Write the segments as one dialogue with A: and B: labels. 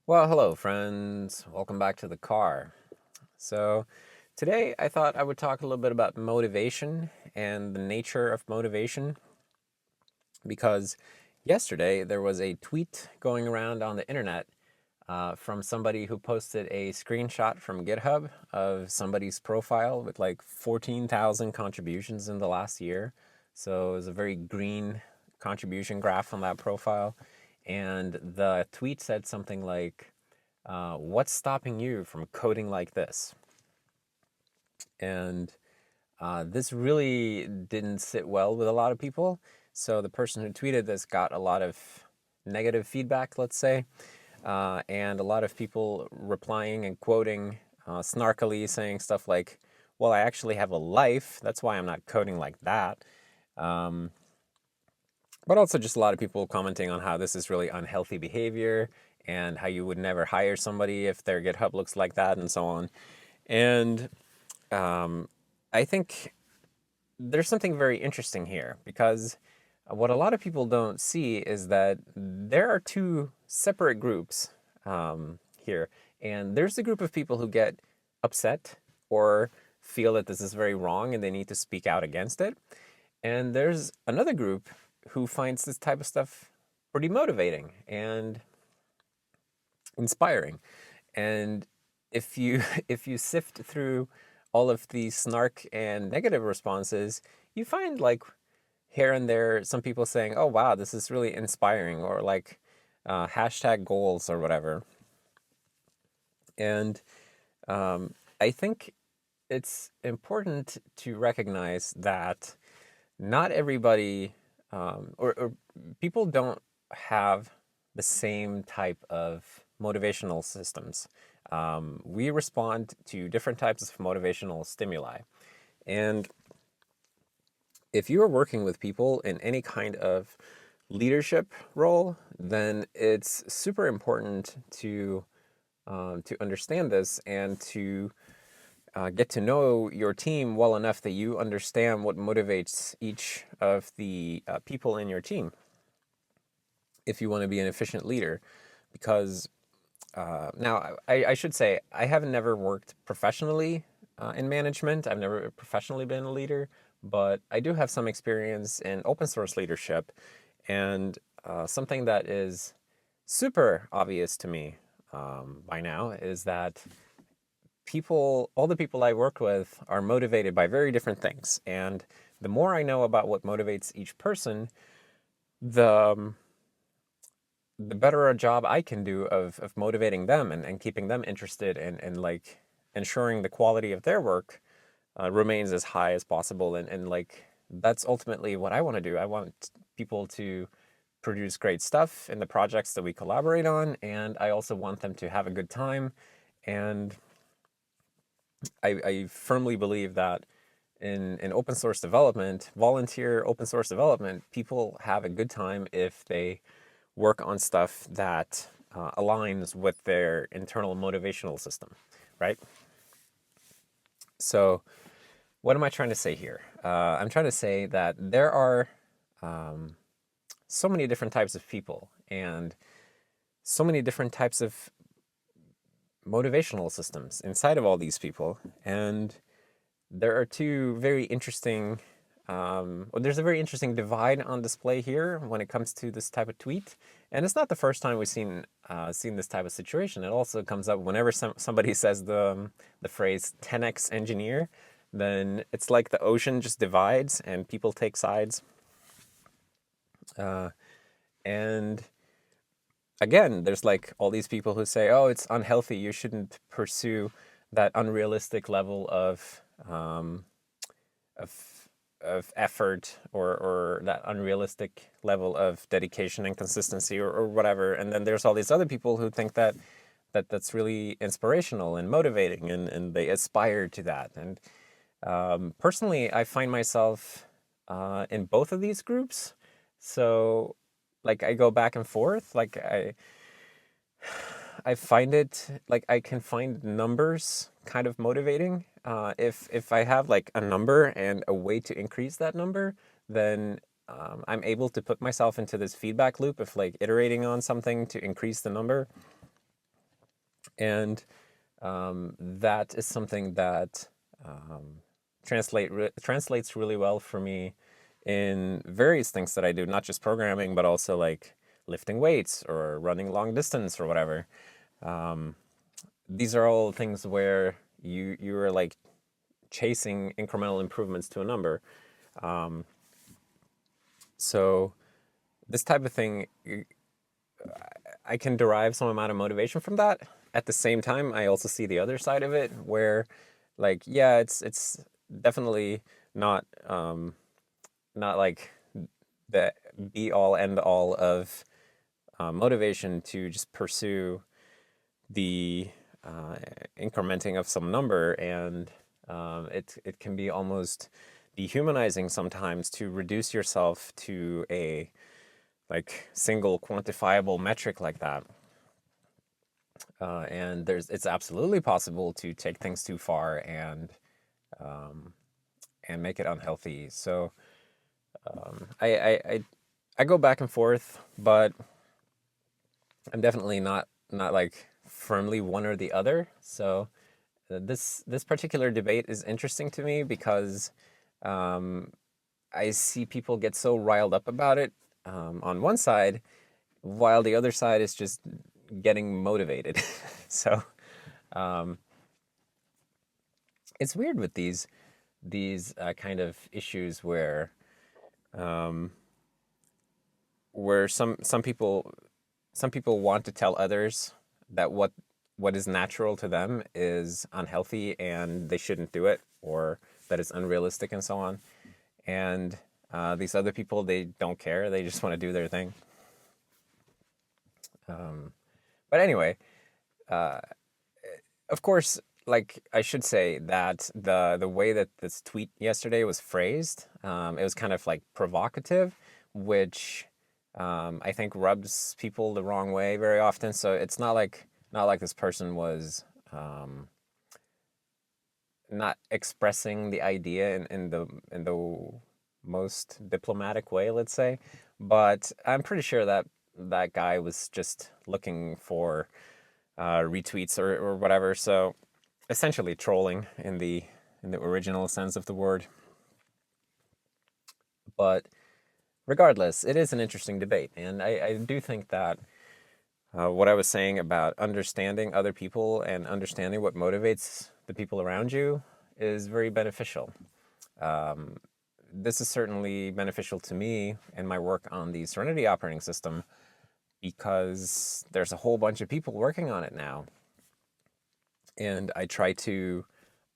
A: Well, hello, friends. Welcome back to the car. So, today I thought I would talk a little bit about motivation and the nature of motivation because yesterday there was a tweet going around on the internet from somebody who posted a screenshot from GitHub of somebody's profile with like 14,000 contributions in the last year. So, it was a very green contribution graph on that profile. And the tweet said something like, what's stopping you from coding like this? And this really didn't sit well with a lot of people. So the person who tweeted this got a lot of negative feedback, let's say, and a lot of people replying and quoting snarkily, saying stuff like, well, I actually have a life. That's why I'm not coding like that. Um, but also just a lot of people commenting on how this is really unhealthy behavior and how you would never hire somebody if their GitHub looks like that and so on. And I think there's something very interesting here because what a lot of people don't see is that there are two separate groups here. And there's the group of people who get upset or feel that this is very wrong and they need to speak out against it. And there's another group who finds this type of stuff pretty motivating and inspiring. And if you if you sift through all of the snark and negative responses, you find like here and there some people saying, "Oh wow, this is really inspiring," or like hashtag goals or whatever. And I think it's important to recognize that not everybody or people don't have the same type of motivational systems. We respond to different types of motivational stimuli. And if you are working with people in any kind of leadership role, then it's super important to understand this and to get to know your team well enough that you understand what motivates each of the people in your team if you want to be an efficient leader. Because now I should say I have never worked professionally in management. I've never professionally been a leader, but I do have some experience in open source leadership. And something that is super obvious to me by now is that all the people I work with are motivated by very different things. And the more I know about what motivates each person, the the better a job I can do of motivating them and keeping them interested and like ensuring the quality of their work remains as high as possible. And like that's ultimately what I want to do. I want people to produce great stuff in the projects that we collaborate on, and I also want them to have a good time. And I firmly believe that in open source development, volunteer open source development, people have a good time if they work on stuff that aligns with their internal motivational system, right? So, what am I trying to say here? I'm trying to say that there are so many different types of people and so many different types of motivational systems inside of all these people. And there are two very interesting, well, there's a very interesting divide on display here when it comes to this type of tweet. And it's not the first time we've seen this type of situation. It also comes up whenever somebody says the phrase 10x engineer, then it's like the ocean just divides and people take sides. And again, there's like all these people who say, "Oh, it's unhealthy. You shouldn't pursue that unrealistic level of of effort or that unrealistic level of dedication and consistency or whatever." And then there's all these other people who think that that's really inspirational and motivating and they aspire to that. And personally, I find myself in both of these groups. So like I go back and forth. Like I find it like I can find numbers kind of motivating. If I have like a number and a way to increase that number, then I'm able to put myself into this feedback loop of like iterating on something to increase the number. And that is something that translates really well for me in various things that I do, not just programming, but also like lifting weights or running long distance or whatever. These are all things where you are like chasing incremental improvements to a number. So this type of thing, I can derive some amount of motivation from that. At the same time, I also see the other side of it, where, like, yeah, it's definitely not not like the be all end all of motivation to just pursue the incrementing of some number, and it can be almost dehumanizing sometimes to reduce yourself to a like single quantifiable metric like that. And it's absolutely possible to take things too far and make it unhealthy. So I go back and forth, but I'm definitely not like firmly one or the other. So this particular debate is interesting to me because I see people get so riled up about it on one side, while the other side is just getting motivated. So it's weird with these kind of issues where some people want to tell others that what is natural to them is unhealthy and they shouldn't do it, or that it's unrealistic and so on. And these other people, they don't care. They just want to do their thing. But anyway, of course, like I should say that the way that this tweet yesterday was phrased, it was kind of like provocative, which I think rubs people the wrong way very often. So it's not like this person was not expressing the idea in the most diplomatic way, let's say. But I'm pretty sure that that guy was just looking for retweets or whatever. So essentially trolling in the original sense of the word. But regardless, it is an interesting debate, and I do think that what I was saying about understanding other people and understanding what motivates the people around you is very beneficial. This is certainly beneficial to me in my work on the Serenity operating system because there's a whole bunch of people working on it now, and I try to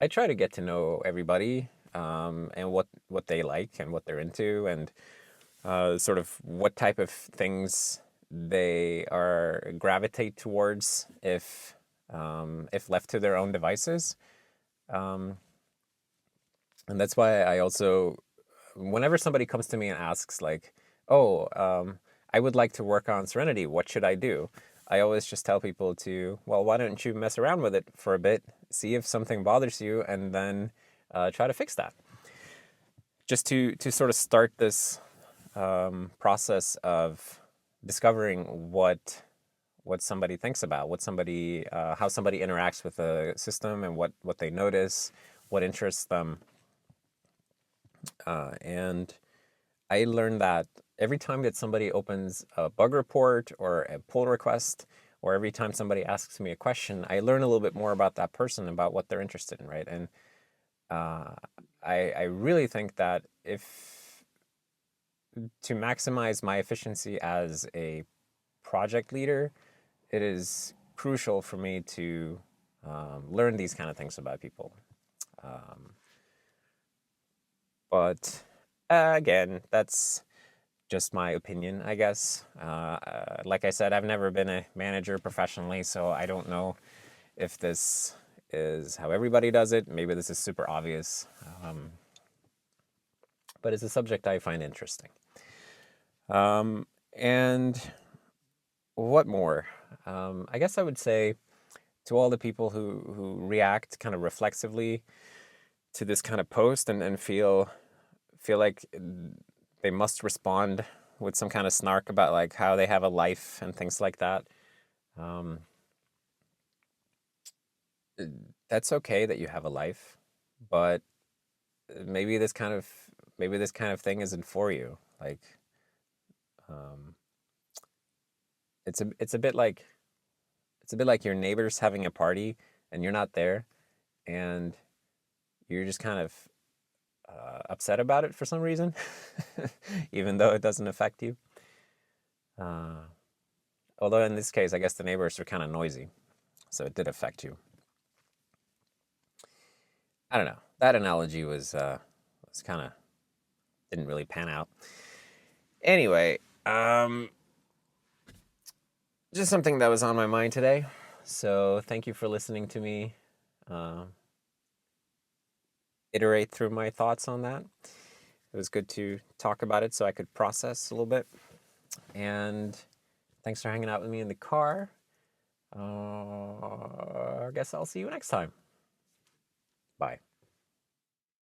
A: get to know everybody and what they like and what they're into, and sort of what type of things they are gravitate towards if left to their own devices. And that's why I also, whenever somebody comes to me and asks like, "Oh, I would like to work on Serenity. What should I do?" I always just tell people to, well, why don't you mess around with it for a bit, see if something bothers you, and then try to fix that. Just to sort of start this process of discovering what somebody thinks about, what somebody how somebody interacts with the system, and what they notice, what interests them. And I learned that every time that somebody opens a bug report or a pull request, or every time somebody asks me a question, I learn a little bit more about that person, about what they're interested in, right? And I really think that if to maximize my efficiency as a project leader, it is crucial for me to learn these kind of things about people. But again, that's just my opinion, I guess. Like I said, I've never been a manager professionally, so I don't know if this is how everybody does it. Maybe this is super obvious. But it's a subject I find interesting. And what more? I guess I would say to all the people who react kind of reflexively to this kind of post and feel like they must respond with some kind of snark about like how they have a life and things like that. that's okay that you have a life, but maybe this kind of maybe this kind of thing isn't for you. Like, um, it's a bit like your neighbors having a party and you're not there, and you're just kind of upset about it for some reason, even though it doesn't affect you. Uh, Although in this case, I guess the neighbors are kind of noisy, so it did affect you. I don't know. That analogy was kind of didn't really pan out. Anyway, just something that was on my mind today. So thank you for listening to me uh, iterate through my thoughts on that. It was good to talk about it so I could process a little bit. And thanks for hanging out with me in the car. I guess I'll see you next time. Bye.